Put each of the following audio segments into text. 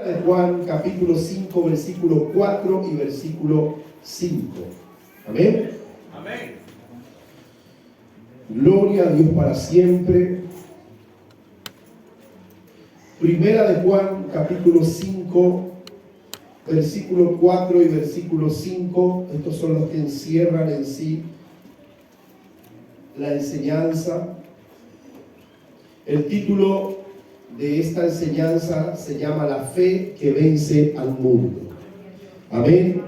de Juan, capítulo 5, versículo 4 y versículo 5. Amén. Amén. Gloria a Dios para siempre. Primera de Juan, capítulo 5, versículo 4 y versículo 5. Estos son los que encierran en sí la enseñanza. El título de esta enseñanza se llama La fe que vence al mundo. Amén.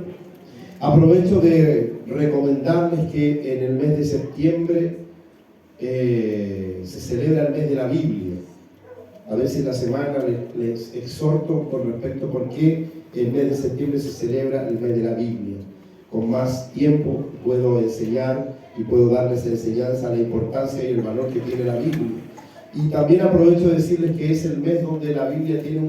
Aprovecho de recomendarles que en el mes de septiembre se celebra el mes de la Biblia. A veces en la semana les exhorto con respecto a por qué el mes de septiembre se celebra el mes de la Biblia. Con más tiempo puedo enseñar y puedo darles enseñanza a la importancia y el valor que tiene la Biblia. Y también aprovecho de decirles que es el mes donde la Biblia tiene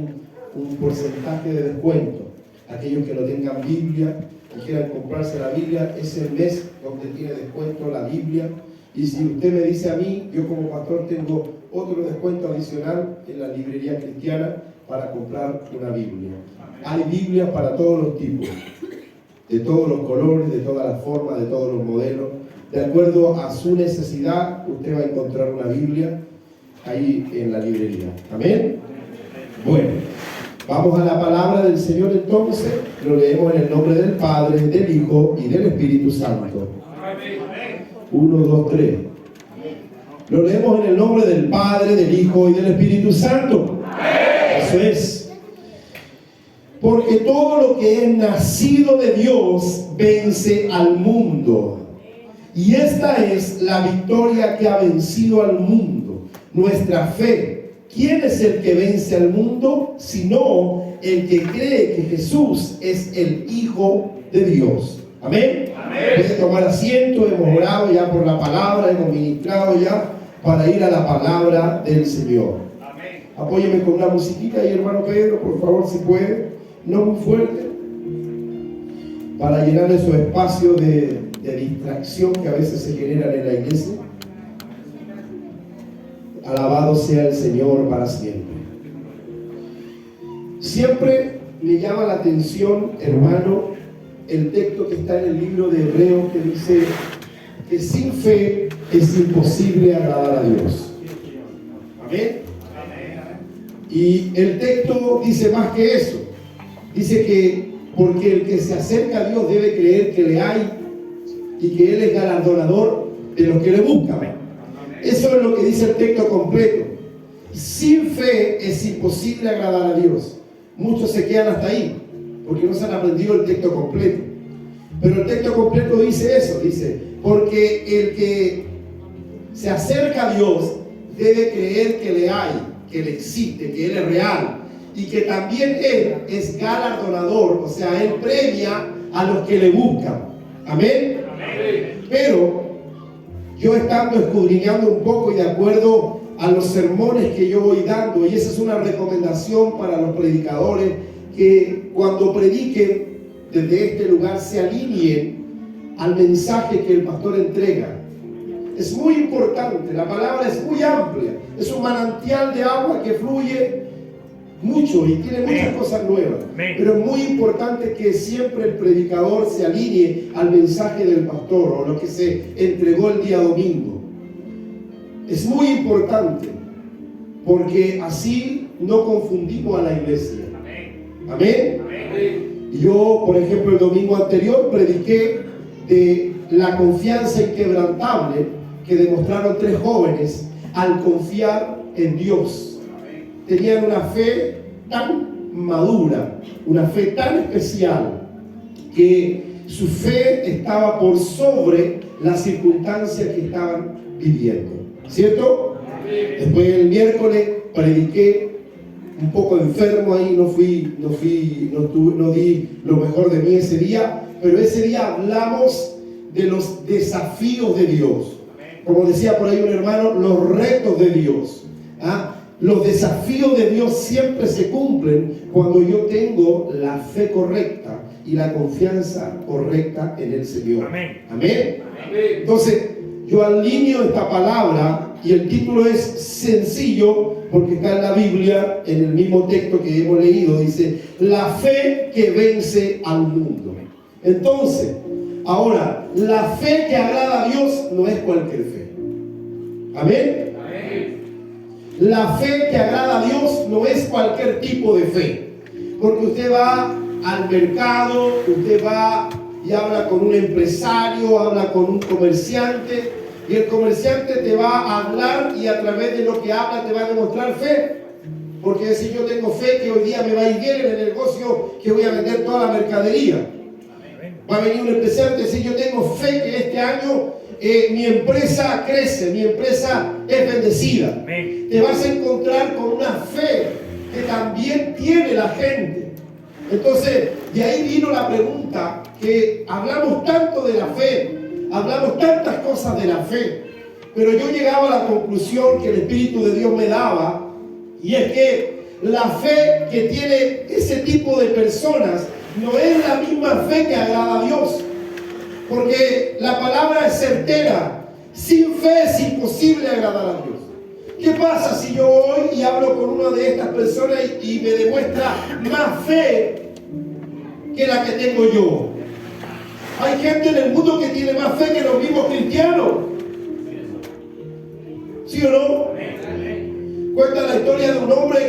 un porcentaje de descuento. Aquellos que no tengan Biblia y quieran comprarse la Biblia, es el mes donde tiene descuento la Biblia. Y si usted me dice a mí, yo como pastor tengo otro descuento adicional en la librería cristiana para comprar una Biblia. Hay Biblias para todos los tipos, de todos los colores, de todas las formas, de todos los modelos. De acuerdo a su necesidad, usted va a encontrar una Biblia ahí en la librería. Amén. Bueno, vamos a la palabra del Señor entonces. Lo leemos en el nombre del Padre, del Hijo y del Espíritu Santo. 1, 2, 3. Lo leemos en el nombre del Padre, del Hijo y del Espíritu Santo. Eso es. Porque todo lo que es nacido de Dios vence al mundo. Y esta es la victoria que ha vencido al mundo, nuestra fe. ¿Quién es el que vence al mundo? Sino el que cree que Jesús es el Hijo de Dios. Amén. Puede tomar asiento, hemos orado ya por la palabra, hemos ministrado ya para ir a la palabra del Señor. Amén. Apóyeme con una musiquita y hermano Pedro, por favor, si puede, no muy fuerte, para llenar esos espacios de distracción que a veces se generan en la iglesia. Alabado sea el Señor para siempre. Siempre me llama la atención, hermano, el texto que está en el libro de Hebreos que dice que sin fe es imposible agradar a Dios. Amén. Y el texto dice más que eso. Dice que porque el que se acerca a Dios debe creer que le hay y que Él es galardonador de los que le buscan. Eso es lo que dice el texto completo. Sin fe es imposible agradar a Dios. Muchos se quedan hasta ahí porque no se han aprendido el texto completo. Pero el texto completo dice eso, dice, porque el que se acerca a Dios debe creer que le hay, que le existe, que Él es real y que también Él es galardonador, o sea, Él premia a los que le buscan. Amén. Amén. Pero yo estando escudriñando un poco y de acuerdo a los sermones que yo voy dando, y esa es una recomendación para los predicadores, que cuando prediquen desde este lugar se alineen al mensaje que el pastor entrega. Es muy importante, la palabra es muy amplia, es un manantial de agua que fluye mucho y tiene muchas cosas nuevas, pero es muy importante que siempre el predicador se alinee al mensaje del pastor o lo que se entregó el día domingo. Es muy importante porque así no confundimos a la iglesia. Amén. Yo, por ejemplo, el domingo anterior prediqué de la confianza inquebrantable que demostraron 3 jóvenes al confiar en Dios. Tenían una fe tan madura, una fe tan especial, que su fe estaba por sobre las circunstancias que estaban viviendo. ¿Cierto? Después el miércoles prediqué un poco enfermo ahí, no di lo mejor de mí ese día, pero ese día hablamos de los desafíos de Dios. Como decía por ahí un hermano, los retos de Dios. Los desafíos de Dios siempre se cumplen cuando yo tengo la fe correcta y la confianza correcta en el Señor. Amén. Amén. Entonces, yo alineo esta palabra y el título es sencillo porque está en la Biblia, en el mismo texto que hemos leído, dice, la fe que vence al mundo. Entonces, ahora, la fe que agrada a Dios no es cualquier fe. ¿Amén? La fe que agrada a Dios no es cualquier tipo de fe. Porque usted va al mercado, usted va y habla con un empresario, habla con un comerciante, y el comerciante te va a hablar y a través de lo que habla te va a demostrar fe. Porque si yo tengo fe que hoy día me va a ir bien en el negocio, que voy a vender toda la mercadería. Va a venir un empresario y decir, yo tengo fe que este año mi empresa crece, mi empresa es bendecida. Te vas a encontrar con una fe que también tiene la gente. Entonces, de ahí vino la pregunta, que hablamos tanto de la fe, hablamos tantas cosas de la fe, pero yo llegaba a la conclusión que el Espíritu de Dios me daba, y es que la fe que tiene ese tipo de personas no es la misma fe que agrada a Dios. Porque la palabra es certera. Sin fe es imposible agradar a Dios. ¿Qué pasa si yo voy y hablo con una de estas personas y me demuestra más fe que la que tengo yo? Hay gente en el mundo que tiene más fe que los mismos cristianos. ¿Sí o no? Cuenta la historia de un hombre,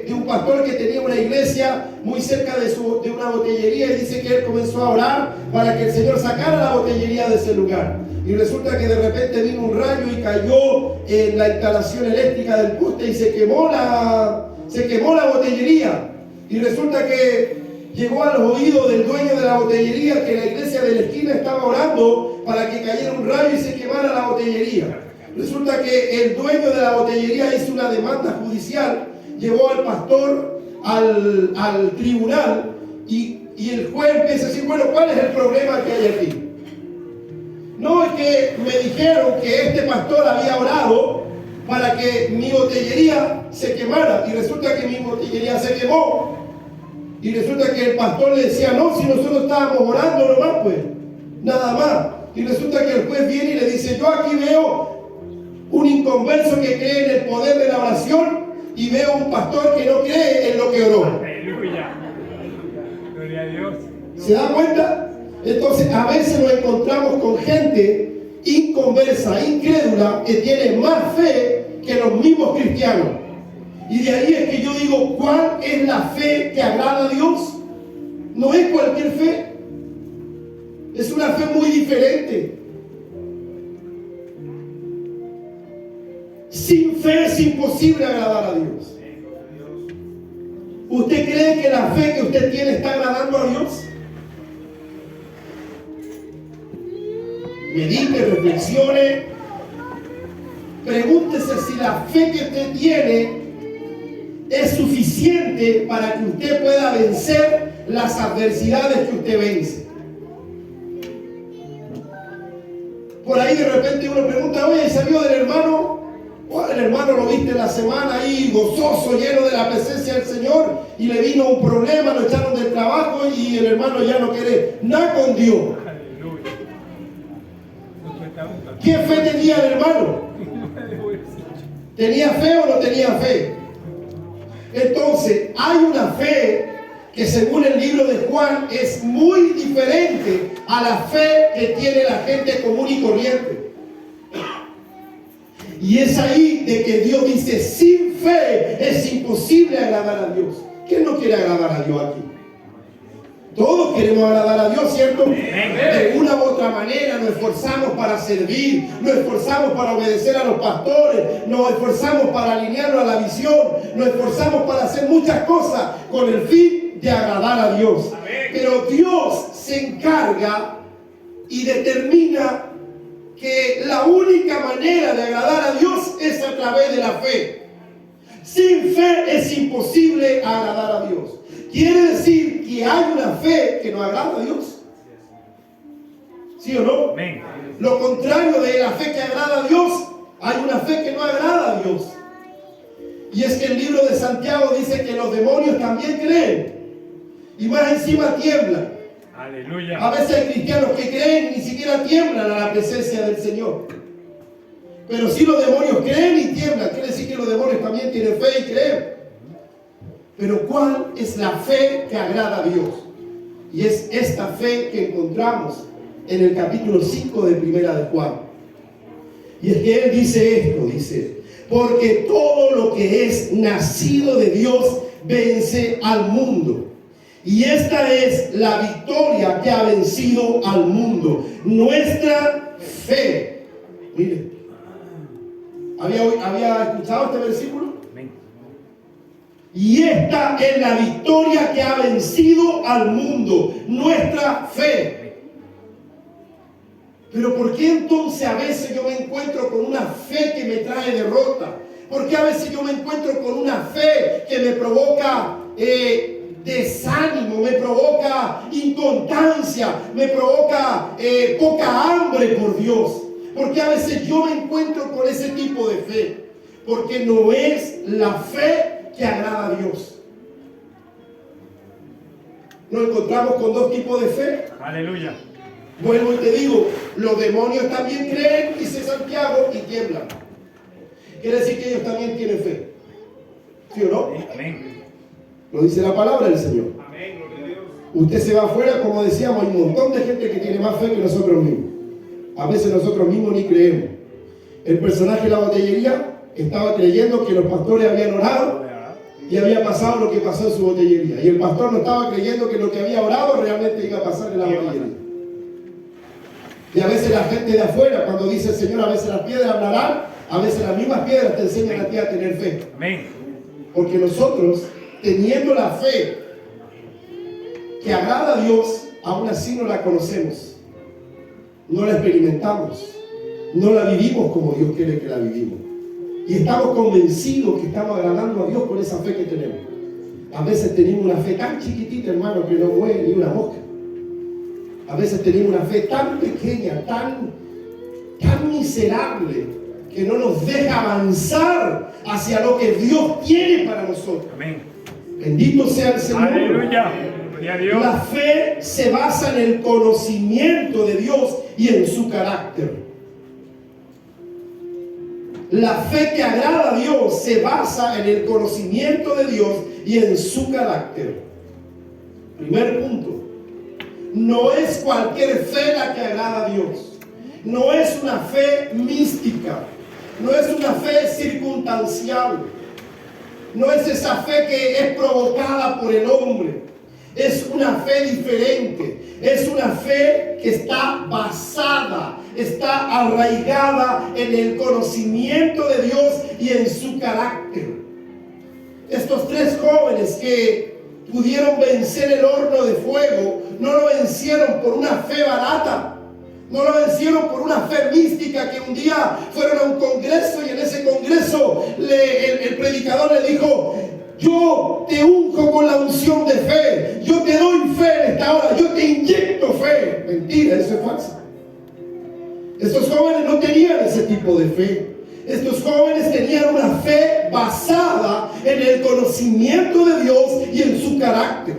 de un pastor que tenía una iglesia muy cerca de una botellería, y dice que él comenzó a orar para que el Señor sacara la botellería de ese lugar. Y resulta que de repente vino un rayo y cayó en la instalación eléctrica del poste y se quemó la botellería. Y resulta que llegó a los oídos del dueño de la botellería que la iglesia de la esquina estaba orando para que cayera un rayo y se quemara la botellería. Resulta que el dueño de la botellería hizo una demanda judicial, llevó al pastor al tribunal y el juez empieza a decir, bueno, ¿cuál es el problema que hay aquí? No, es que me dijeron que este pastor había orado para que mi botellería se quemara, y resulta que mi botellería se quemó. Y resulta que el pastor le decía, no, si nosotros estábamos orando nomás, pues, nada más. Y resulta que el juez viene y le dice, yo aquí veo un inconverso que cree en el poder de la oración y veo un pastor que no cree en lo que oró. Aleluya. Gloria a Dios. ¿Se da cuenta? Entonces a veces nos encontramos con gente inconversa, incrédula, que tiene más fe que los mismos cristianos. Y de ahí es que yo digo, ¿cuál es la fe que agrada a Dios? No es cualquier fe. Es una fe muy diferente. Sin fe es imposible agradar a Dios. ¿Usted cree que la fe que usted tiene está agradando a Dios? Medite, reflexione, pregúntese si la fe que usted tiene es suficiente para que usted pueda vencer las adversidades que usted vence. Por ahí de repente uno pregunta, oye, ¿salió del hermano? El hermano lo viste en la semana ahí gozoso, lleno de la presencia del Señor, y le vino un problema, lo echaron del trabajo y el hermano ya no quiere nada con Dios. ¿Qué fe tenía el hermano? ¿Tenía fe o no tenía fe? Entonces, hay una fe que según el libro de Juan es muy diferente a la fe que tiene la gente común y corriente. Y es ahí de que Dios dice, sin fe es imposible agradar a Dios. ¿Quién no quiere agradar a Dios aquí? Todos queremos agradar a Dios, ¿cierto? De una u otra manera nos esforzamos para servir, nos esforzamos para obedecer a los pastores, nos esforzamos para alinearnos a la visión, nos esforzamos para hacer muchas cosas con el fin de agradar a Dios. Pero Dios se encarga y determina que la única manera de agradar a Dios es a través de la fe. Sin fe es imposible agradar a Dios. Quiere decir que hay una fe que no agrada a Dios. ¿Sí o no? Amén. Lo contrario de la fe que agrada a Dios, hay una fe que no agrada a Dios. Y es que el libro de Santiago dice que los demonios también creen. Y más encima tiemblan. Aleluya. A veces hay cristianos que creen y ni siquiera tiemblan a la presencia del Señor. Pero si los demonios creen y tiemblan, quiere decir que los demonios también tienen fe y creen. Pero ¿cuál es la fe que agrada a Dios? Y es esta fe que encontramos en el capítulo 5 de Primera de Juan. Y es que él dice esto, dice: porque todo lo que es nacido de Dios vence al mundo. Y esta es la victoria que ha vencido al mundo, nuestra fe. Mire, ¿había escuchado este versículo? Y esta es la victoria que ha vencido al mundo, nuestra fe. Pero ¿por qué entonces a veces yo me encuentro con una fe que me trae derrota? ¿Por qué a veces yo me encuentro con una fe que me provoca desánimo, me provoca inconstancia, me provoca poca hambre por Dios? ¿Por qué a veces yo me encuentro con ese tipo de fe? Porque no es la fe que agrada a Dios. Nos encontramos con dos tipos de fe. Aleluya. Vuelvo y te digo, los demonios también creen, dice Santiago, y tiemblan. Quiere decir que ellos también tienen fe. ¿Sí o no? Amén. Lo dice la palabra del Señor. Amén, gloria a Dios. Usted se va afuera, como decíamos, hay un montón de gente que tiene más fe que nosotros mismos. A veces nosotros mismos ni creemos. El personaje de la botellería estaba creyendo que los pastores habían orado y había pasado lo que pasó en su botellería. Y el pastor no estaba creyendo que lo que había orado realmente iba a pasar en la botellería. Y a veces la gente de afuera, cuando dice el Señor, a veces las piedras hablarán, a veces las mismas piedras te enseñan a ti a tener fe. Amén. Porque nosotros, teniendo la fe que agrada a Dios, aún así no la conocemos, no la experimentamos, no la vivimos como Dios quiere que la vivimos. Y estamos convencidos que estamos agradando a Dios con esa fe que tenemos. A veces tenemos una fe tan chiquitita, hermano, que no mueve ni una mosca. A veces tenemos una fe tan pequeña, tan miserable, que no nos deja avanzar hacia lo que Dios tiene para nosotros. Amén. Bendito sea el Señor. Aleluya. Gloria a Dios. La fe se basa en el conocimiento de Dios y en su carácter. La fe que agrada a Dios se basa en el conocimiento de Dios y en su carácter. Primer punto. No es cualquier fe la que agrada a Dios. No es una fe mística. No es una fe circunstancial. No es esa fe que es provocada por el hombre. Es una fe diferente. Es una fe que está basada, está arraigada en el conocimiento de Dios y en su carácter. Estos tres jóvenes que pudieron vencer el horno de fuego, no lo vencieron por una fe barata, no lo vencieron por una fe mística que un día fueron a un congreso y en ese congreso el predicador le dijo: yo te unjo con la unción de fe, yo te doy fe en esta hora, yo te inyecto fe. Mentira, eso es falso. Estos jóvenes no tenían ese tipo de fe. Estos jóvenes tenían una fe basada en el conocimiento de Dios y en su carácter.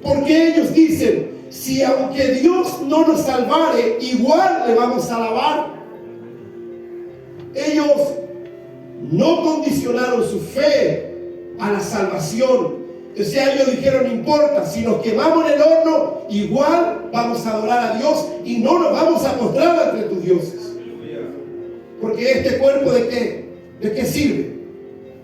Porque ellos dicen: si aunque Dios no nos salvare, igual le vamos a alabar. Ellos no condicionaron su fe a la salvación. O sea, ellos dijeron: no importa, si nos quemamos en el horno, igual vamos a adorar a Dios y no nos vamos a postrar ante tus dioses. Porque este cuerpo, ¿de qué sirve?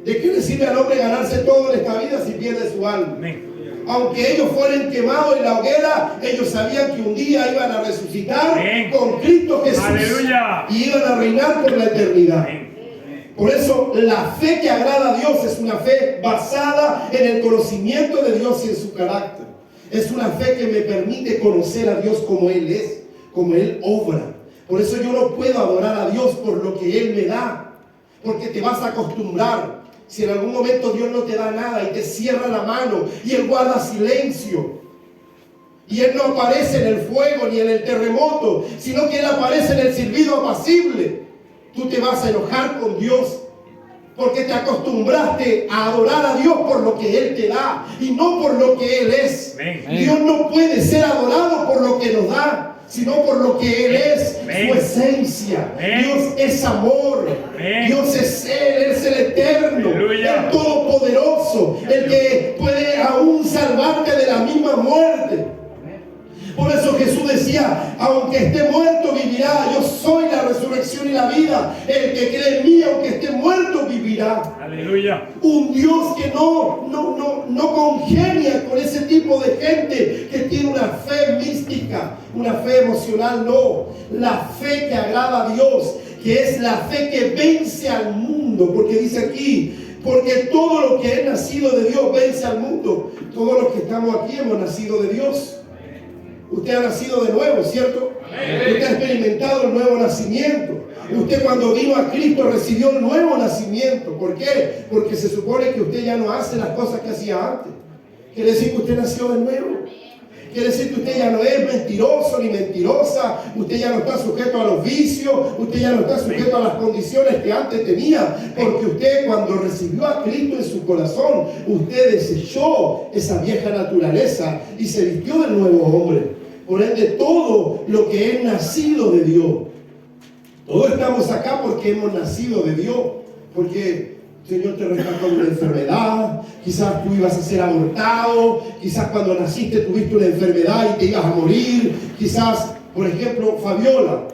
¿De qué le sirve al hombre ganarse todo en esta vida si pierde su alma? Amén. Aunque ellos fueran quemados en la hoguera, ellos sabían que un día iban a resucitar. Amén. Con Cristo Jesús. Aleluya. Y iban a reinar por la eternidad. Amén. Por eso la fe que agrada a Dios es una fe basada en el conocimiento de Dios y en su carácter. Es una fe que me permite conocer a Dios como Él es, como Él obra. Por eso yo no puedo adorar a Dios por lo que Él me da, porque te vas a acostumbrar. Si en algún momento Dios no te da nada y te cierra la mano y Él guarda silencio, y Él no aparece en el fuego ni en el terremoto, sino que Él aparece en el silbido apacible, tú te vas a enojar con Dios, porque te acostumbraste a adorar a Dios por lo que Él te da y no por lo que Él es. Amén. Dios no puede ser adorado por lo que nos da, sino por lo que Él es. Amén. su esencia. Amén. Dios es amor. Amén. Dios es Él es el eterno, Aleluya. el todopoderoso, el que puede aún salvarte de la misma muerte. Por eso Jesús decía, aunque esté muerto vivirá, yo soy la resurrección y la vida, el que cree en mí aunque esté muerto vivirá. Aleluya. Un Dios que no congenia con ese tipo de gente que tiene una fe mística, una fe emocional, no, la fe que agrada a Dios, que es la fe que vence al mundo, porque dice aquí, porque todo lo que es nacido de Dios vence al mundo. Todos los que estamos aquí hemos nacido de Dios. Usted ha nacido de nuevo, ¿cierto? Usted ha experimentado el nuevo nacimiento. Usted cuando vino a Cristo recibió el nuevo nacimiento. ¿Por qué? Porque se supone que usted ya no hace las cosas que hacía antes. Quiere decir que usted nació de nuevo. Quiere decir que usted ya no es mentiroso ni mentirosa. Usted ya no está sujeto a los vicios. Usted ya no está sujeto a las condiciones que antes tenía. Porque usted cuando recibió a Cristo en su corazón, usted desechó esa vieja naturaleza y se vistió del nuevo hombre. Por ende, todo lo que es nacido de Dios. Todos estamos acá porque hemos nacido de Dios. Porque el Señor te rescató de una enfermedad. Quizás tú ibas a ser abortado. Quizás cuando naciste tuviste una enfermedad y te ibas a morir. Quizás, por ejemplo, Fabiola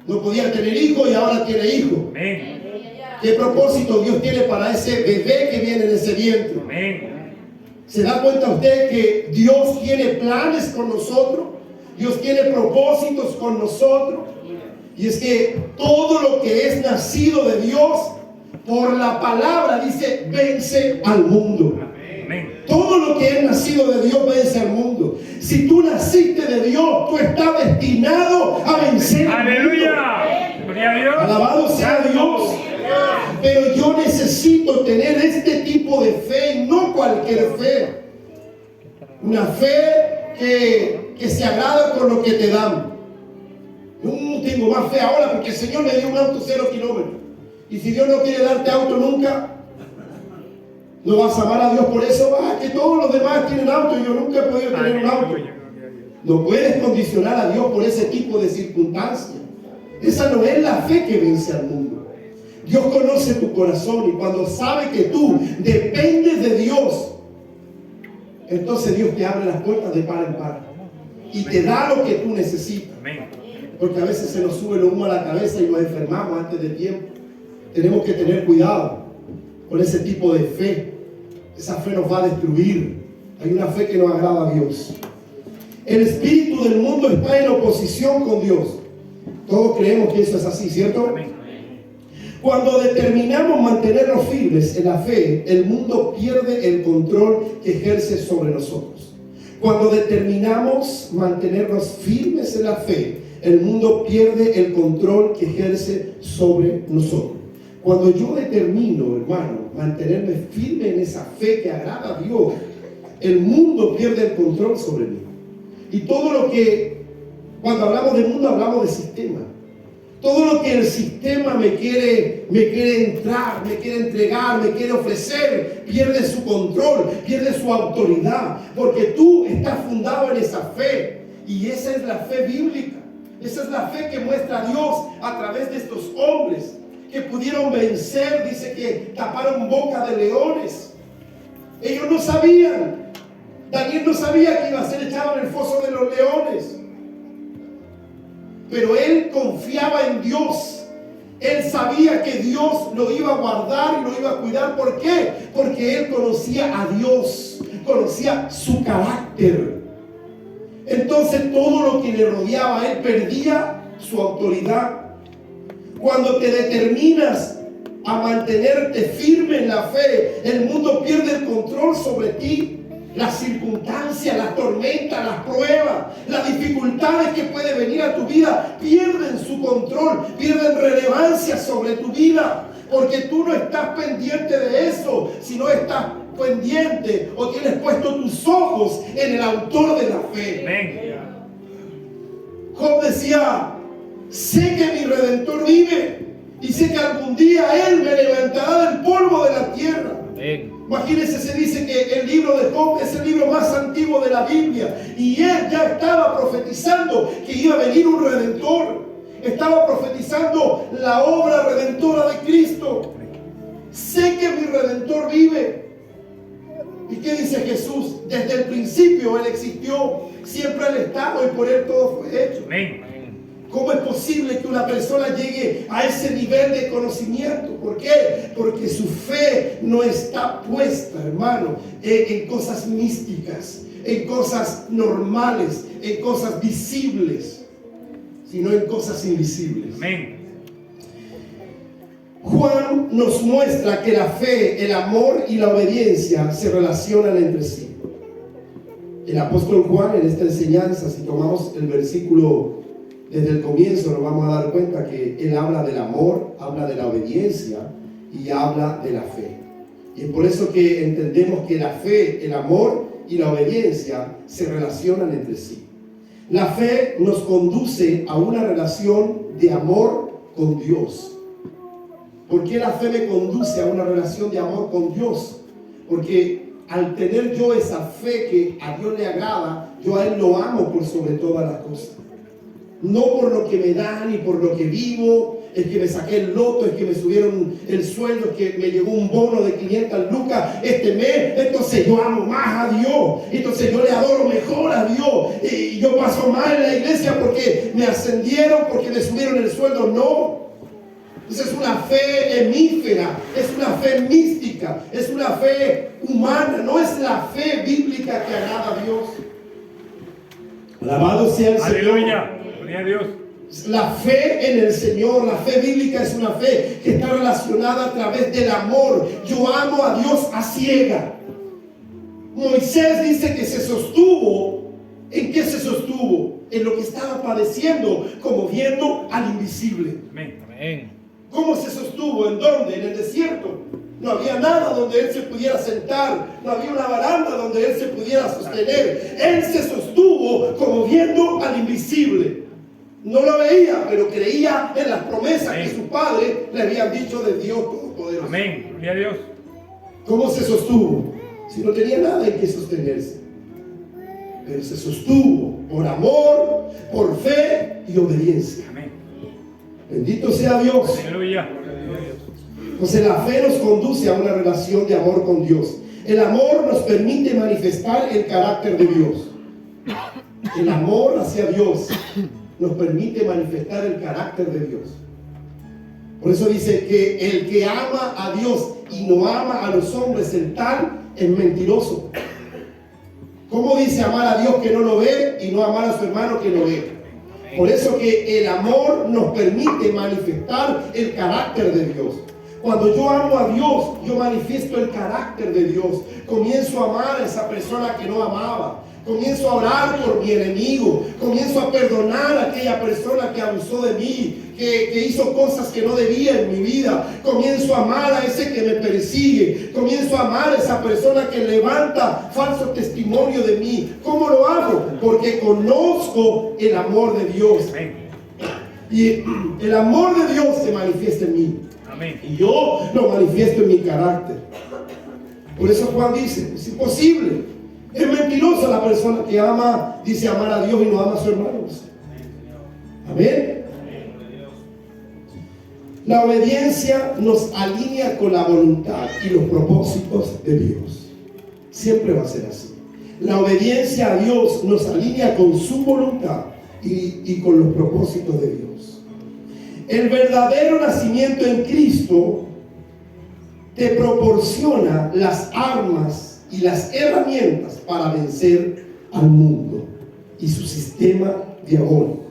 no podía tener hijo y ahora tiene hijo. Amén. ¿Qué propósito Dios tiene para ese bebé que viene en ese vientre? Amén. ¿Se da cuenta usted que Dios tiene planes con nosotros? Dios tiene propósitos con nosotros. Y es que todo lo que es nacido de Dios, por la palabra dice, vence al mundo. Amén. Todo lo que es nacido de Dios vence al mundo. Si tú naciste de Dios, tú estás destinado a vencer al mundo. Aleluya. Gloria a Dios. Alabado sea Dios. Pero yo necesito tener este tipo de fe y no cualquier fe. Una fe que se agrada con lo que te dan. Yo no tengo más fe ahora porque el Señor me dio un auto 0 kilómetros. Y si Dios no quiere darte auto nunca, no vas a amar a Dios por eso. Que todos los demás tienen auto y yo nunca he podido tener un auto. No puedes condicionar a Dios por ese tipo de circunstancias. Esa no es la fe que vence al mundo. Dios conoce tu corazón y cuando sabe que tú dependes de Dios, entonces Dios te abre las puertas de par en par y te da lo que tú necesitas. Amén. Porque a veces se nos sube lo humo a la cabeza y nos enfermamos antes de tiempo. Tenemos que tener cuidado con ese tipo de fe. Esa fe nos va a destruir. Hay una fe que no agrada a Dios. El espíritu del mundo está en oposición con Dios. Todos creemos que eso es así, ¿cierto? Amén. Cuando determinamos mantenernos firmes en la fe, el mundo pierde el control que ejerce sobre nosotros. Cuando determinamos mantenernos firmes en la fe, el mundo pierde el control que ejerce sobre nosotros. Cuando yo determino, hermano, mantenerme firme en esa fe que agrada a Dios, el mundo pierde el control sobre mí. Y todo lo que, cuando hablamos de mundo, hablamos de sistema. Todo lo que el sistema me quiere entrar, me quiere entregar, me quiere ofrecer, pierde su control, pierde su autoridad, porque tú estás fundado en esa fe. Y esa es la fe bíblica. Esa es la fe que muestra Dios a través de estos hombres que pudieron vencer, dice que taparon boca de leones. Ellos no sabían. Daniel no sabía que iba a ser echado en el foso de los leones. Pero él confiaba en Dios. Él sabía que Dios lo iba a guardar y lo iba a cuidar. ¿Por qué? Porque él conocía a Dios, conocía su carácter. Entonces todo lo que le rodeaba a él perdía su autoridad. Cuando te determinas a mantenerte firme en la fe, el mundo pierde el control sobre ti. Las circunstancias, las tormentas, las pruebas, las dificultades que pueden venir a tu vida pierden su control, pierden relevancia sobre tu vida, porque tú no estás pendiente de eso, sino estás pendiente o tienes puesto tus ojos en el autor de la fe. Amén. Job decía: sé que mi Redentor vive y sé que algún día Él me levantará del polvo de la tierra. Amén. Imagínense, se dice que el libro de Job es el libro más antiguo antiguo de la Biblia, y él ya estaba profetizando que iba a venir un redentor. Estaba profetizando la obra redentora de Cristo. Sé que mi redentor vive. ¿Y qué dice Jesús? Desde el principio él existió, siempre él estado y por él todo fue hecho. Amén. ¿Cómo es posible que una persona llegue a ese nivel de conocimiento? ¿Por qué? Porque su fe no está puesta, hermano, en cosas místicas, en cosas normales, en cosas visibles, sino en cosas invisibles. Amén. Juan nos muestra que la fe, el amor y la obediencia se relacionan entre sí. El apóstol Juan en esta enseñanza, si tomamos el versículo desde el comienzo, nos vamos a dar cuenta que él habla del amor, habla de la obediencia y habla de la fe. Y es por eso que entendemos que la fe, el amor y la obediencia se relacionan entre sí. La fe nos conduce a una relación de amor con Dios. ¿Por qué la fe me conduce a una relación de amor con Dios? Porque al tener yo esa fe que a Dios le agrada, yo a Él lo amo por sobre todas las cosas. No por lo que me dan y por lo que vivo, es que me saqué el loto, es que me subieron el sueldo, es que me llegó un bono de 500 lucas este mes, entonces yo amo más a Dios, entonces yo le adoro mejor a Dios, y yo paso mal en la iglesia porque me ascendieron, porque me subieron el sueldo. No. Entonces es una fe hemífera, es una fe mística, es una fe humana, no es la fe bíblica que agrada a Dios. Alabado sea el Señor. Aleluya. Gloria a Dios. La fe en el Señor, la fe bíblica es una fe que está relacionada a través del amor. Yo amo a Dios a ciega. Moisés dice que se sostuvo. ¿En qué se sostuvo? En lo que estaba padeciendo, como viendo al invisible. Amén. Amén. ¿Cómo se sostuvo? ¿En dónde? En el desierto. No había nada donde él se pudiera sentar. No había una baranda donde él se pudiera sostener. Él se sostuvo como viendo al invisible. No lo veía, pero creía en las promesas que su padre le habían dicho de Dios Todopoderoso. Amén. Gloria a Dios. ¿Cómo se sostuvo? Si no tenía nada en que sostenerse. Pero se sostuvo por amor, por fe y obediencia. Amén. Bendito sea Dios. Aleluya. Entonces la fe nos conduce a una relación de amor con Dios. El amor nos permite manifestar el carácter de Dios. El amor hacia Dios nos permite manifestar el carácter de Dios. Por eso dice que el que ama a Dios y no ama a los hombres, el tal es mentiroso. ¿Cómo dice amar a Dios que no lo ve y no amar a su hermano que lo ve? Por eso que el amor nos permite manifestar el carácter de Dios. Cuando yo amo a Dios, yo manifiesto el carácter de Dios. Comienzo a amar a esa persona que no amaba. Comienzo a orar por mi enemigo. Comienzo a perdonar a aquella persona que abusó de mí, que hizo cosas que no debía en mi vida. Comienzo a amar a ese que me persigue. Comienzo a amar a esa persona que levanta falso testimonio de mí. ¿Cómo lo hago? Porque conozco el amor de Dios. Y el amor de Dios se manifiesta en mí. Amén. Y yo lo manifiesto en mi carácter. Por eso Juan dice, es imposible. Es mentirosa la persona que ama, dice amar a Dios y no ama a sus hermanos. Amén. La obediencia nos alinea con la voluntad y los propósitos de Dios. Siempre va a ser así. La obediencia a Dios nos alinea con su voluntad y con los propósitos de Dios. El verdadero nacimiento en Cristo te proporciona las armas y las herramientas para vencer al mundo y su sistema diabólico.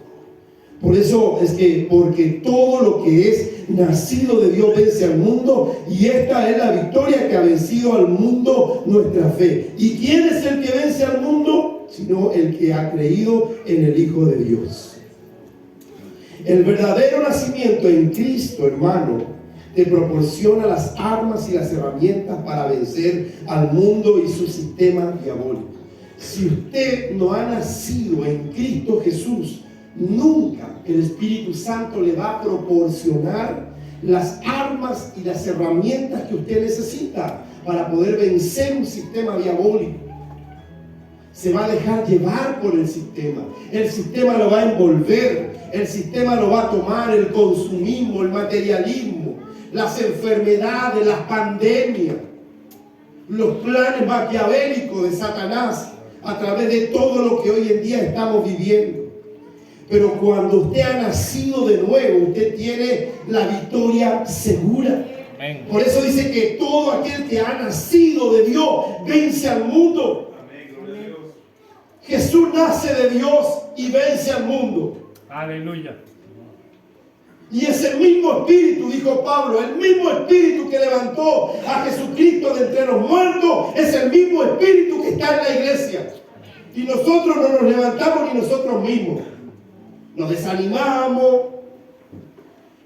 Por eso es que, porque todo lo que es nacido de Dios vence al mundo, y esta es la victoria que ha vencido al mundo, nuestra fe. ¿Y quién es el que vence al mundo? Sino el que ha creído en el Hijo de Dios. El verdadero nacimiento en Cristo, hermano, te proporciona las armas y las herramientas para vencer al mundo y su sistema diabólico. Si usted no ha nacido en Cristo Jesús, nunca el Espíritu Santo le va a proporcionar las armas y las herramientas que usted necesita para poder vencer un sistema diabólico. se va a dejar llevar por el sistema. El sistema lo va a envolver, el sistema lo va a tomar, el consumismo, el materialismo, las enfermedades, las pandemias, los planes maquiavélicos de Satanás a través de todo lo que hoy en día estamos viviendo. Pero cuando usted ha nacido de nuevo, usted tiene la victoria segura. Amén. Por eso dice que todo aquel que ha nacido de Dios vence al mundo. Jesús nace de Dios y vence al mundo. Aleluya. Y ese mismo espíritu, dijo Pablo, el mismo espíritu que levantó a Jesucristo de entre los muertos, es el mismo espíritu que está en la iglesia. Y nosotros no nos levantamos ni nosotros mismos. Nos desanimamos,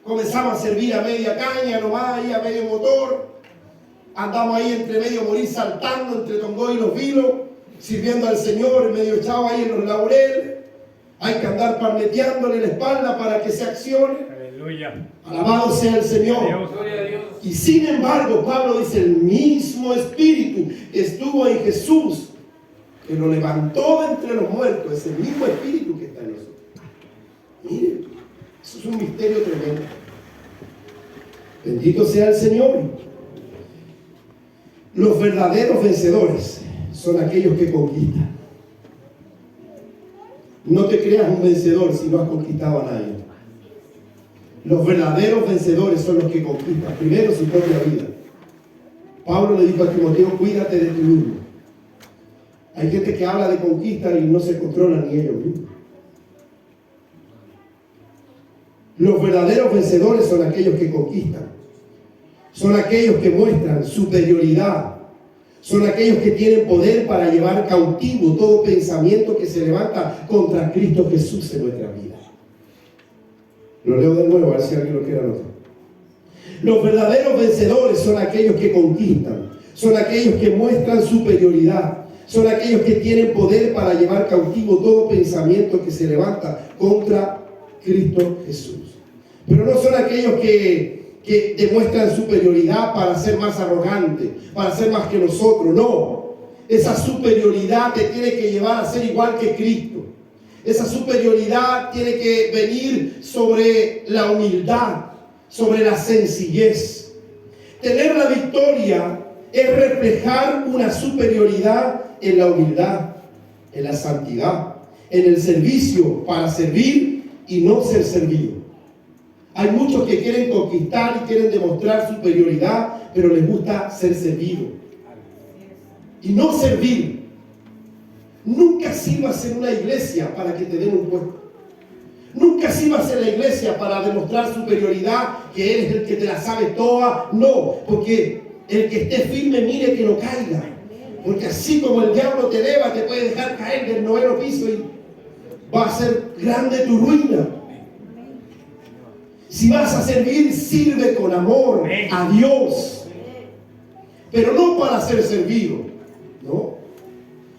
comenzamos a servir a media caña, nomás ahí a medio motor. Andamos ahí entre medio morir saltando entre Tongoy y Los Vilos, sirviendo al Señor, medio echado ahí en los laureles. Hay que andar palmeteándole la espalda para que se accione. Aleluya. Alabado sea el Señor. Gloria a Dios. Y sin embargo, Pablo dice, el mismo espíritu que estuvo en Jesús, que lo levantó de entre los muertos, es el mismo espíritu que está en nosotros. Miren, eso es un misterio tremendo. Bendito sea el Señor. Los verdaderos vencedores son aquellos que conquistan. No te creas un vencedor si no has conquistado a nadie. Los verdaderos vencedores son los que conquistan primero su propia vida. Pablo le dijo a Timoteo, cuídate de ti mismo. Hay gente que habla de conquista y no se controlan ni ellos mismos. Los verdaderos vencedores son aquellos que conquistan. Son aquellos que muestran superioridad. Son aquellos que tienen poder para llevar cautivo todo pensamiento que se levanta contra Cristo Jesús en nuestra vida. Lo leo de nuevo, a ver si alguien lo quiere anotar. Los verdaderos vencedores son aquellos que conquistan. Son aquellos que muestran superioridad. Son aquellos que tienen poder para llevar cautivo todo pensamiento que se levanta contra Cristo Jesús. Pero no son aquellos que demuestran superioridad para ser más arrogantes, para ser más que nosotros. No, esa superioridad te tiene que llevar a ser igual que Cristo. Esa superioridad tiene que venir sobre la humildad, sobre la sencillez. Tener la victoria es reflejar una superioridad en la humildad, en la santidad, en el servicio para servir y no ser servido. Hay muchos que quieren conquistar y quieren demostrar superioridad, pero les gusta ser servido y no servir. Nunca sirvas en una iglesia para que te den un puesto. Nunca sirvas en la iglesia para demostrar superioridad, que eres el que te la sabe toda. No, porque el que esté firme mire que no caiga. Porque así como el diablo te eleva, te puede dejar caer del 9º piso y va a ser grande tu ruina. Si vas a servir, sirve con amor a Dios, pero no para ser servido, ¿no?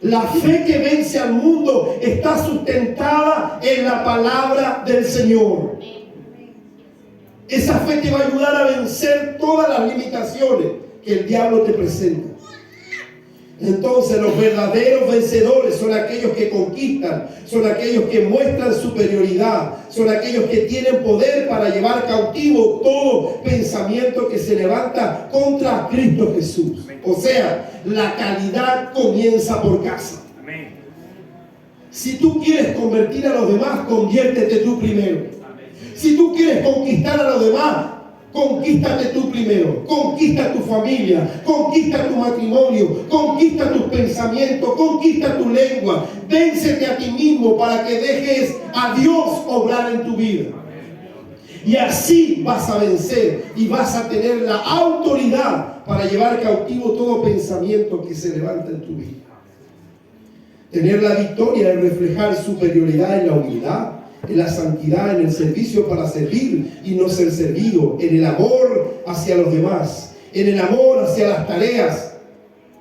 La fe que vence al mundo está sustentada en la palabra del Señor. Esa fe te va a ayudar a vencer todas las limitaciones que el diablo te presenta. Entonces los verdaderos vencedores son aquellos que conquistan, son aquellos que muestran superioridad, son aquellos que tienen poder para llevar cautivo todo pensamiento que se levanta contra Cristo Jesús. O sea, la calidad comienza por casa. Si tú quieres convertir a los demás, conviértete tú primero. Si tú quieres conquistar a los demás, conquístate tú primero. Conquista tu familia, conquista tu matrimonio, conquista tus pensamientos, conquista tu lengua. Véncete a ti mismo para que dejes a Dios obrar en tu vida. Y así vas a vencer y vas a tener la autoridad para llevar cautivo todo pensamiento que se levanta en tu vida. Tener la victoria es reflejar superioridad en la humildad, en la santidad, en el servicio para servir y no ser servido, en el amor hacia los demás, en el amor hacia las tareas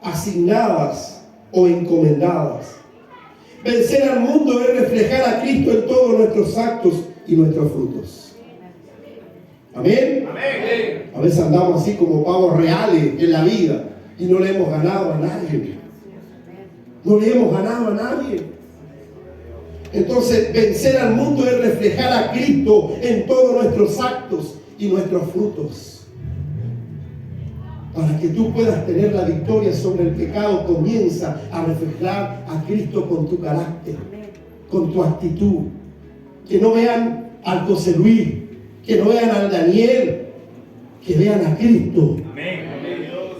asignadas o encomendadas. Vencer al mundo es reflejar a Cristo en todos nuestros actos y nuestros frutos. Amén. Amén. A veces andamos así como pavos reales en la vida y no le hemos ganado a nadie. No le hemos ganado a nadie. Entonces, vencer al mundo es reflejar a Cristo en todos nuestros actos y nuestros frutos. Para que tú puedas tener la victoria sobre el pecado, comienza a reflejar a Cristo con tu carácter, con tu actitud. Que no vean al José Luis, que no vean al Daniel, que vean a Cristo. Amén.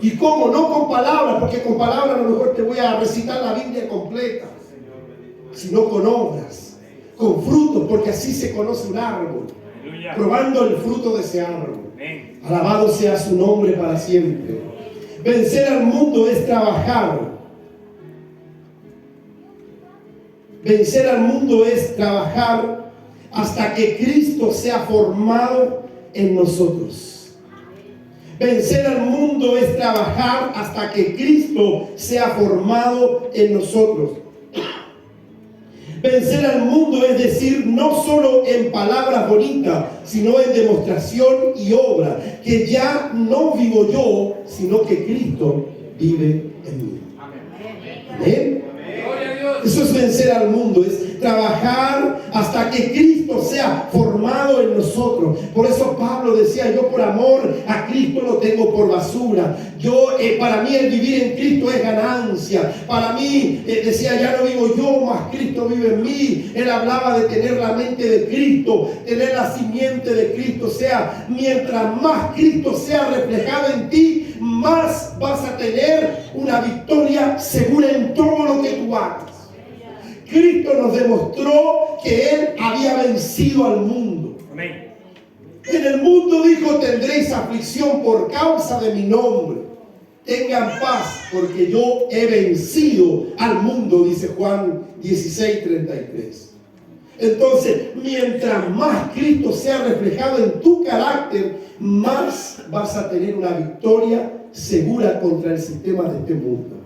¿Y cómo? No con palabras, porque con palabras a lo mejor te voy a recitar la Biblia completa, sino con obras, con frutos, porque así se conoce un árbol, probando el fruto de ese árbol. Amén. Alabado sea su nombre para siempre. Vencer al mundo es trabajar. Vencer al mundo es trabajar hasta que Cristo sea formado en nosotros. Vencer al mundo es trabajar hasta que Cristo sea formado en nosotros. Vencer al mundo es decir, no solo en palabras bonitas, sino en demostración y obra, que ya no vivo yo, sino que Cristo vive en mí. Amén. Gloria a Dios. Eso es vencer al mundo, es trabajar hasta que Cristo sea formado en nosotros. Por eso Pablo decía, yo por amor a Cristo lo tengo por basura. Para mí el vivir en Cristo es ganancia. Para mí, decía, ya no vivo yo, mas Cristo vive en mí. Él hablaba de tener la mente de Cristo, tener la simiente de Cristo. O sea, mientras más Cristo sea reflejado en ti, más vas a tener una victoria segura en todo lo que tú hagas. Cristo nos demostró que Él había vencido al mundo. Amén. En el mundo dijo, tendréis aflicción por causa de mi nombre. Tengan paz, porque yo he vencido al mundo, dice Juan 16:33. Entonces, mientras más Cristo sea reflejado en tu carácter, más vas a tener una victoria segura contra el sistema de este mundo.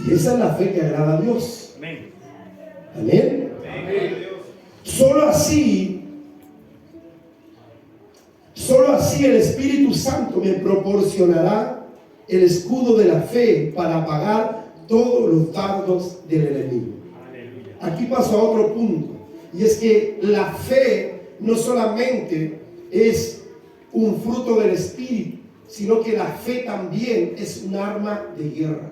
Y esa es la fe que agrada a Dios. Amén. Amén. Solo así el Espíritu Santo me proporcionará el escudo de la fe para apagar todos los dardos del enemigo. Aleluya. Aquí paso a otro punto, y es que la fe no solamente es un fruto del Espíritu, sino que la fe también es un arma de guerra.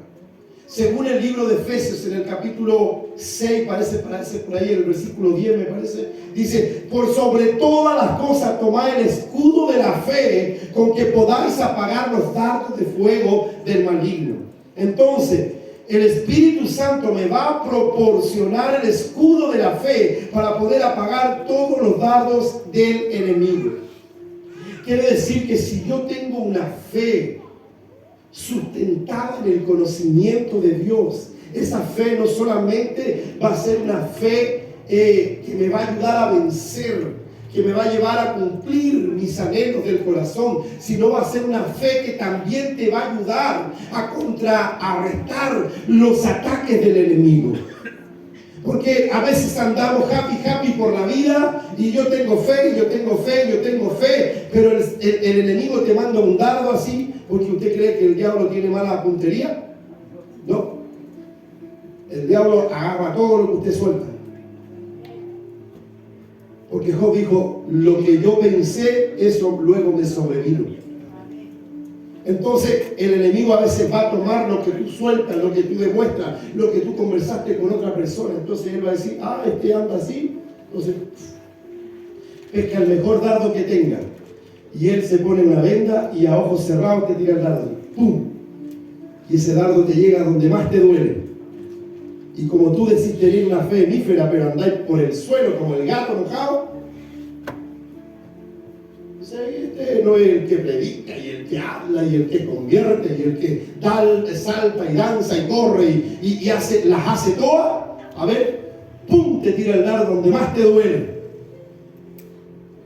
Según el libro de Efesios, en el capítulo 6, parece por ahí, el versículo 10 me parece, dice, por sobre todas las cosas tomad el escudo de la fe, con que podáis apagar los dardos de fuego del maligno. Entonces, el Espíritu Santo me va a proporcionar el escudo de la fe para poder apagar todos los dardos del enemigo. Quiere decir que si yo tengo una fe sustentada en el conocimiento de Dios, esa fe no solamente va a ser una fe que me va a ayudar a vencer, que me va a llevar a cumplir mis anhelos del corazón, sino va a ser una fe que también te va a ayudar a contrarrestar los ataques del enemigo. Porque a veces andamos happy por la vida, y yo tengo fe, pero el enemigo te manda un dardo así, porque usted cree que el diablo tiene mala puntería. No, el diablo agarra todo lo que usted suelta. Porque Job dijo, lo que yo pensé, eso luego me sobrevino. Entonces el enemigo a veces va a tomar lo que tú sueltas, lo que tú demuestras, lo que tú conversaste con otra persona. Entonces él va a decir, este anda así. Entonces pesca el mejor dardo que tenga, y él se pone una venda y a ojos cerrados te tira el dardo, ¡pum! Y ese dardo te llega donde más te duele. Y como tú decís tener una fe hemífera, pero andáis por el suelo como el gato mojado, este no es el que predica y el que habla y el que convierte y el que salta y danza y corre y las hace todas. A ver, ¡pum! Te tira el dardo donde más te duele.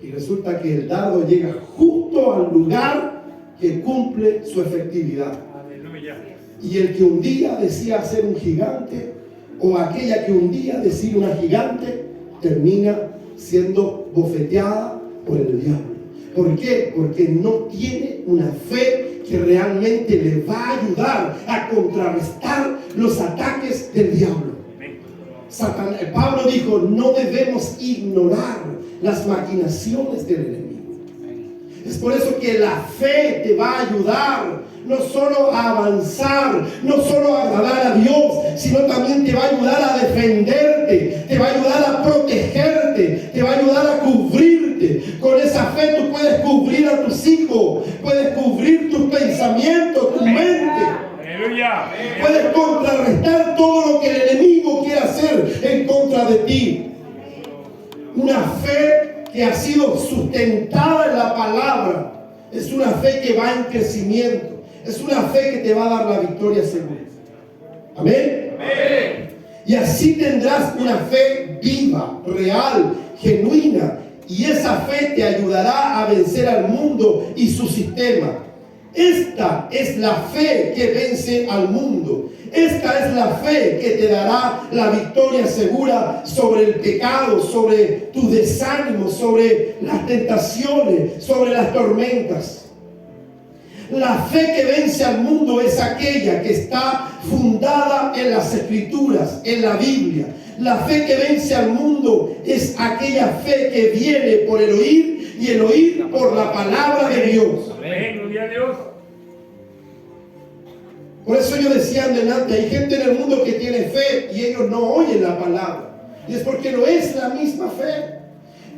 Y resulta que el dardo llega justo al lugar que cumple su efectividad. Aleluya. Y el que un día decía ser un gigante, o aquella que un día decía una gigante, termina siendo bofeteada por el diablo. ¿Por qué? Porque no tiene una fe que realmente le va a ayudar a contrarrestar los ataques del diablo. Pablo dijo, no debemos ignorar las maquinaciones del enemigo. Es por eso que la fe te va a ayudar no solo a avanzar, no solo a agradar a Dios, sino también te va a ayudar a defenderte, te va a ayudar a protegerte, te va a ayudar a cubrirte. Con esa fe tú puedes cubrir a tus hijos, puedes cubrir tus pensamientos, tu mente. Aleluya. Puedes contrarrestar todo lo que el enemigo quiere hacer en contra de ti. Una fe que ha sido sustentada en la palabra es una fe que va en crecimiento. Es una fe que te va a dar la victoria segura. Amén. Amén. Y así tendrás una fe viva, real, genuina. Y esa fe te ayudará a vencer al mundo y su sistema. Esta es la fe que vence al mundo. Esta es la fe que te dará la victoria segura sobre el pecado, sobre tu desánimo, sobre las tentaciones, sobre las tormentas. La fe que vence al mundo es aquella que está fundada en las Escrituras, en la Biblia. La fe que vence al mundo es aquella fe que viene por el oír y el oír por la palabra de Dios. Amén, gloria a Dios. Por eso yo decía adelante, hay gente en el mundo que tiene fe y ellos no oyen la palabra. Y es porque no es la misma fe.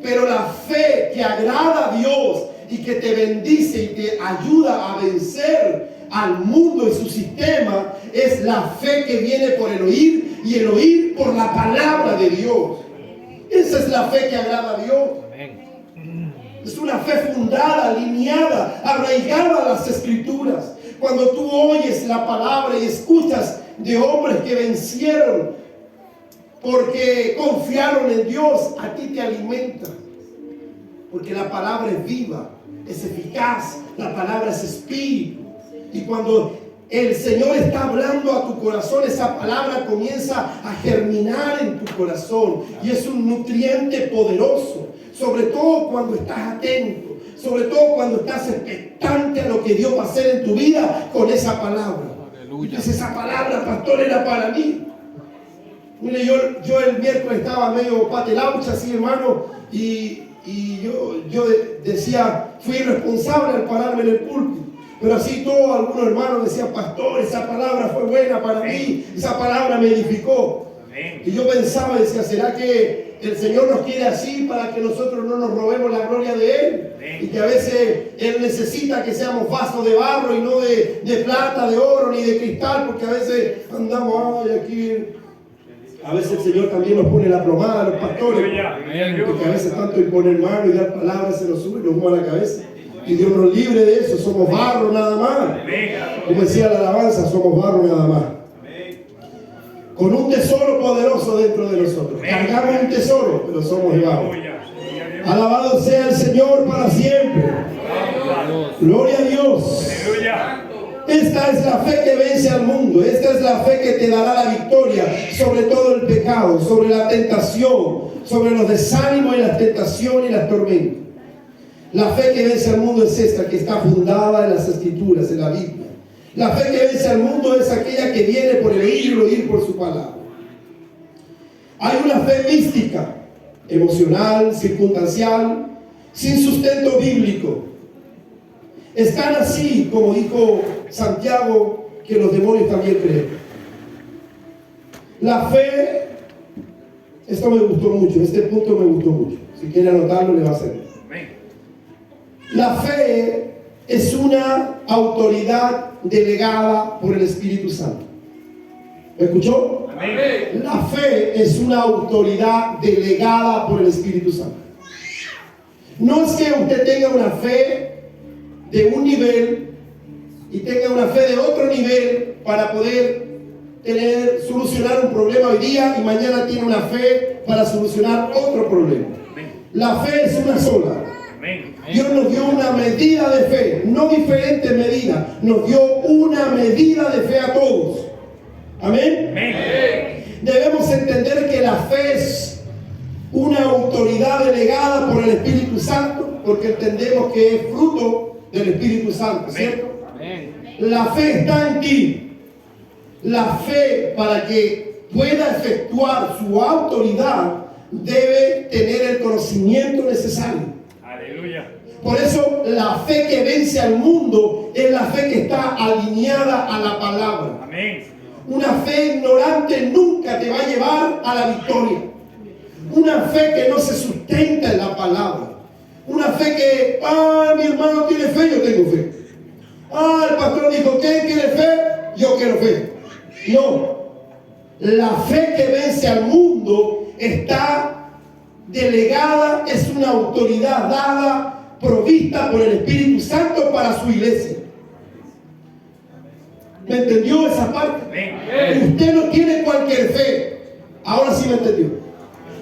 Pero la fe que agrada a Dios y que te bendice y te ayuda a vencer al mundo y su sistema es la fe que viene por el oír y el oír por la palabra de Dios. Esa es la fe que agrada a Dios. Es una fe fundada, alineada, arraigada a las Escrituras. Cuando tú oyes la palabra y escuchas de hombres que vencieron porque confiaron en Dios, a ti te alimenta. Porque la palabra es viva, es eficaz, la palabra es espíritu. Y cuando el Señor está hablando a tu corazón, esa palabra comienza a germinar en tu corazón. Y es un nutriente poderoso, sobre todo cuando estás atento. Sobre todo cuando estás expectante a lo que Dios va a hacer en tu vida con esa palabra. Entonces, esa palabra, pastor, era para mí. Mire, yo el miércoles estaba medio patelaucha así, hermano, y yo decía, fui irresponsable al pararme en el púlpito. Pero así todos algunos hermanos decían, pastor, esa palabra fue buena para mí, esa palabra me edificó. Y yo pensaba y decía, ¿será que el Señor nos quiere así para que nosotros no nos robemos la gloria de Él? Y que a veces Él necesita que seamos vasos de barro y no de plata, de oro, ni de cristal, porque a veces andamos, ay, aquí. A veces el Señor también nos pone la plomada a los pastores, porque a veces tanto imponer mano y dar palabras se nos sube y nos mueve la cabeza. Y Dios nos libre de eso, somos barro nada más. Como decía la alabanza, somos barro nada más. Con un tesoro poderoso dentro de nosotros. Cargamos un tesoro, pero somos de barro. Alabado sea el Señor para siempre. Gloria a Dios. Esta es la fe que vence al mundo. Esta es la fe que te dará la victoria sobre todo el pecado, sobre la tentación, sobre los desánimos y las tentaciones y las tormentas. La fe que vence al mundo es esta, que está fundada en las Escrituras, en la Biblia. La fe que vence al mundo es aquella que viene por el oír y el oír por su palabra. Hay una fe mística, emocional, circunstancial, sin sustento bíblico. Están así, como dijo Santiago, que los demonios también creen. La fe, esto me gustó mucho, este punto me gustó mucho. Si quiere anotarlo, le va a servir. La fe es una autoridad delegada por el Espíritu Santo. ¿Me escuchó? Amén. La fe es una autoridad delegada por el Espíritu Santo. No es que usted tenga una fe de un nivel y tenga una fe de otro nivel para poder solucionar un problema hoy día y mañana tiene una fe para solucionar otro problema. La fe es una sola. Dios nos dio una medida de fe, no diferentes medidas, nos dio una medida de fe a todos. Amén. Debemos entender que la fe es una autoridad delegada por el Espíritu Santo, porque entendemos que es fruto del Espíritu Santo, ¿cierto? La fe está en ti. La fe, para que pueda efectuar su autoridad, debe tener el conocimiento necesario. Aleluya. Por eso la fe que vence al mundo es la fe que está alineada a la palabra. Amén. Una fe ignorante nunca te va a llevar a la victoria. Una fe que no se sustenta en la palabra. Una fe que, mi hermano tiene fe, yo tengo fe. El pastor dijo, ¿quién quiere fe? Yo quiero fe. No. La fe que vence al mundo está delegada, es una autoridad dada, provista por el Espíritu Santo para su iglesia. ¿Me entendió esa parte? Amén. Usted no tiene cualquier fe. Ahora sí me entendió.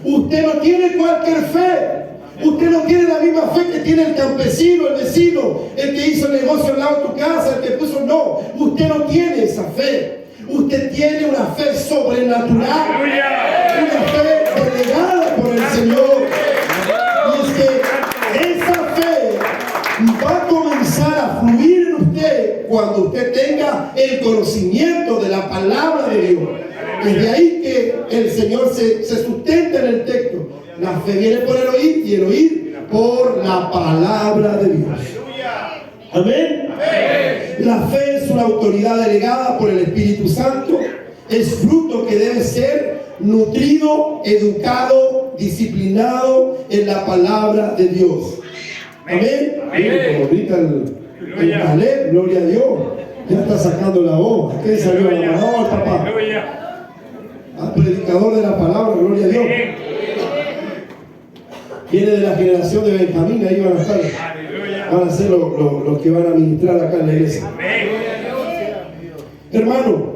Usted no tiene cualquier fe. Usted no tiene la misma fe que tiene el campesino, el vecino, el que hizo el negocio al lado de tu casa, el que puso. No, usted no tiene esa fe. Usted tiene una fe sobrenatural. Aleluya. Una fe delegada por el Señor. Y es que esa fe va a comenzar a fluir en usted cuando usted tenga el conocimiento de la palabra de Dios. Es de ahí que el Señor se sustenta en el texto. La fe viene por el oír y el oír por la palabra de Dios. Amén. La fe es una autoridad delegada por el Espíritu Santo. Es fruto que debe ser nutrido, educado, disciplinado en la palabra de Dios. Amén. Como grita el Caleb, gloria a Dios. Ya está sacando la voz. ¿Qué salió la mano, papá? Predicador de la palabra, gloria a Dios. Viene de la generación de Benjamín, ahí van a estar. Van a ser los que van a ministrar acá en la iglesia. Hermano,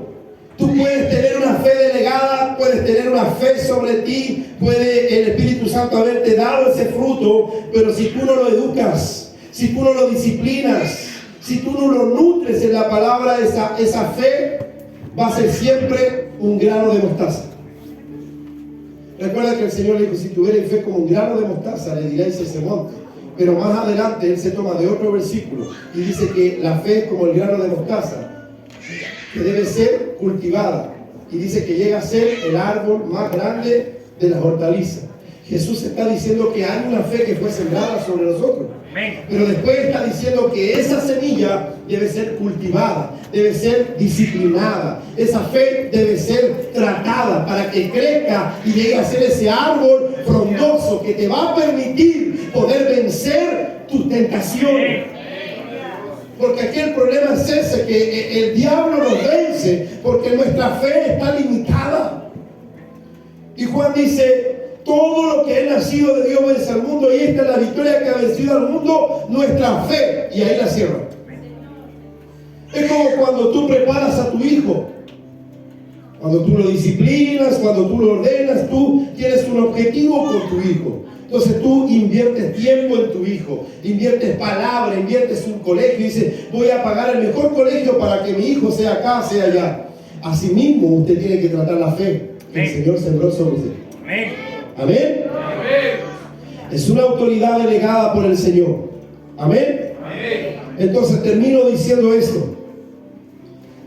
tú puedes tener una fe delegada, puedes tener una fe sobre ti, puede el Espíritu Santo haberte dado ese fruto, pero si tú no lo educas, si tú no lo disciplinas, si tú no lo nutres en la palabra, esa fe va a ser siempre un grano de mostaza. Recuerda que el Señor le dijo, si tuvierais fe como un grano de mostaza, le diréis ese monte. Pero más adelante Él se toma de otro versículo y dice que la fe es como el grano de mostaza, que debe ser cultivada. Y dice que llega a ser el árbol más grande de las hortalizas. Jesús está diciendo que hay una fe que fue sembrada sobre nosotros. Pero después está diciendo que esa semilla debe ser cultivada, debe ser disciplinada. Esa fe debe ser tratada para que crezca y llegue a ser ese árbol frondoso que te va a permitir poder vencer tus tentaciones. Porque aquí el problema es ese, que el diablo nos vence porque nuestra fe está limitada. Y Juan dice, todo lo que es nacido de Dios vence al mundo, y esta es la victoria que ha vencido al mundo, nuestra fe. Y ahí la cierra. Es como cuando tú preparas a tu hijo, cuando tú lo disciplinas, cuando tú lo ordenas, tú tienes un objetivo con tu hijo. Entonces tú inviertes tiempo en tu hijo, inviertes palabra, inviertes un colegio y dices, voy a pagar el mejor colegio para que mi hijo sea acá, sea allá. Asimismo, usted tiene que tratar la fe que el Señor sembró sobre usted. Amén. Amén. Es una autoridad delegada por el Señor. Amén. Entonces termino diciendo esto.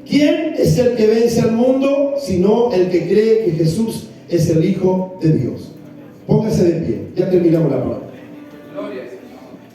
¿Quién es el que vence al mundo? Sino el que cree que Jesús es el Hijo de Dios. Póngase de pie. Ya terminamos la palabra.